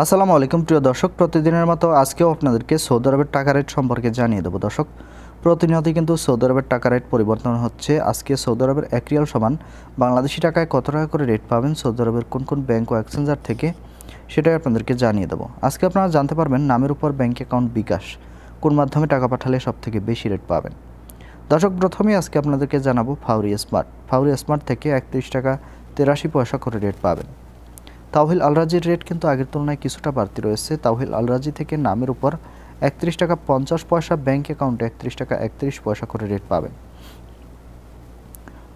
আসসালামু আলাইকুম প্রিয় দর্শক, প্রতিদিনের মতো আজকেও আপনাদেরকে সৌদি আরবের টাকা রেট সম্পর্কে জানিয়ে দেবো। দর্শক, প্রতিনিয়তই কিন্তু সৌদি আরবের টাকা রেট পরিবর্তন হচ্ছে। আজকে সৌদি আরবের 1 রিয়াল সমান বাংলাদেশি টাকায় কত টাকা করে রেট পাবেন সৌদি আরবের কোন কোন ব্যাংক ও এক্সচেঞ্জার থেকে, সেটাই আপনাদেরকে জানিয়ে দেবো। আজকে আপনারা জানতে পারবেন নামের উপর ব্যাংক অ্যাকাউন্ট বিকাশ কোন মাধ্যমে টাকা পাঠালে সবথেকে বেশি রেট পাবেন। দর্শক, প্রথমেই আজকে আপনাদেরকে জানাবো ফাউরি স্মার্ট। ফাউরি স্মার্ট থেকে 31 টাকা 83 পয়সা করে রেট পাবেন। তাওহিল আলরাজির রেট কিন্তু আগের তুলনায় কিছুটা বাড়তি রয়েছে। তাওহিল আলরাজি থেকে নামের উপর 31 টাকা 50 পয়সা, ব্যাংক অ্যাকাউন্টে 31 টাকা 31 পয়সা করে রেট পাবেন।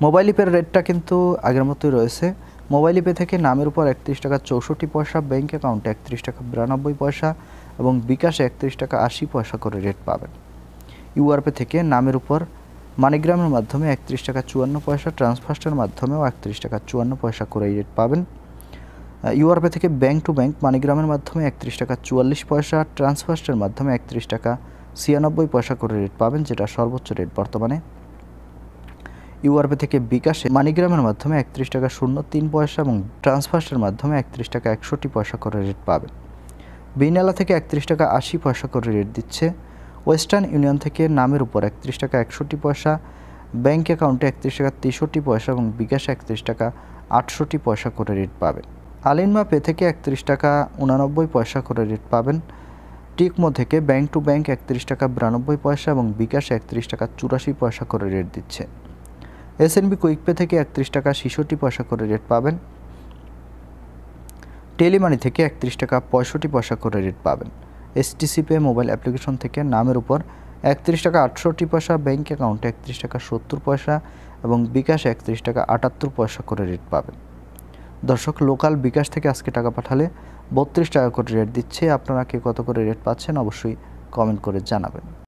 মোবাইল ইপের রেটটা কিন্তু আগের মতোই রয়েছে। মোবাইল ইপে থেকে নামের উপর 31 টাকা 64 পয়সা, ব্যাংক অ্যাকাউন্টে 31 টাকা 92 পয়সা এবং বিকাশে 31 টাকা 80 পয়সা করে রেট পাবেন। ইউআরপে থেকে নামের উপর মানিগ্রামের মাধ্যমে 31 টাকা 54 পয়সা, ট্রান্সফার্স্টের মাধ্যমেও 31 টাকা 54 পয়সা করে রেট পাবেন। ইউআরপে থেকে ব্যাংক টু ব্যাংক মানিগ্রামের মাধ্যমে 31 টাকা 44 পয়সা, ট্রান্সফার্স্টের মাধ্যমে 31 টাকা 96 পয়সা করে রেট পাবেন, যেটা সর্বোচ্চ রেট বর্তমানে। ইউআরপে থেকে বিকাশে মানিগ্রামের মাধ্যমে 31 টাকা 03 পয়সা এবং ট্রান্সফার্স্টের মাধ্যমে 31 টাকা 61 পয়সা করে রেট পাবেন। বিনালা থেকে 31 টাকা 80 পয়সা করে রেট দিচ্ছে। ওয়েস্টার্ন ইউনিয়ন থেকে নামের উপর 31 টাকা 61 পয়সা, ব্যাংক অ্যাকাউন্টে 31 টাকা 63 পয়সা এবং বিকাশে 31 টাকা 68 পয়সা করে রেট পাবেন। আলিনমা পে থেকে 31 টাকা 89 পয়সা করে রেট পাবেন। টিকমো থেকে ব্যাংক টু ব্যাংক 31 টাকা 92 পয়সা এবং বিকাশে 31 টাকা 84 পয়সা করে রেট দিচ্ছে। এসএনবি কুইক পে থেকে 31 টাকা 66 পয়সা করে রেট পাবেন। টেলিমানি থেকে 31 টাকা 65 পয়সা করে রেট পাবেন। এসটিসি পে মোবাইল অ্যাপ্লিকেশন থেকে নামের উপর 31 টাকা 68 পয়সা, ব্যাংক অ্যাকাউন্টে 31 টাকা 70 পয়সা এবং বিকাশে 31 টাকা 78 পয়সা করে রেট পাবেন। দর্শক, লোকাল বিকাশ থেকে আজকে টাকা পাঠালে 32 টাকা করে রেট দিচ্ছে। আপনারা কে কত করে রেট পাচ্ছেন অবশ্যই কমেন্ট করে জানাবেন।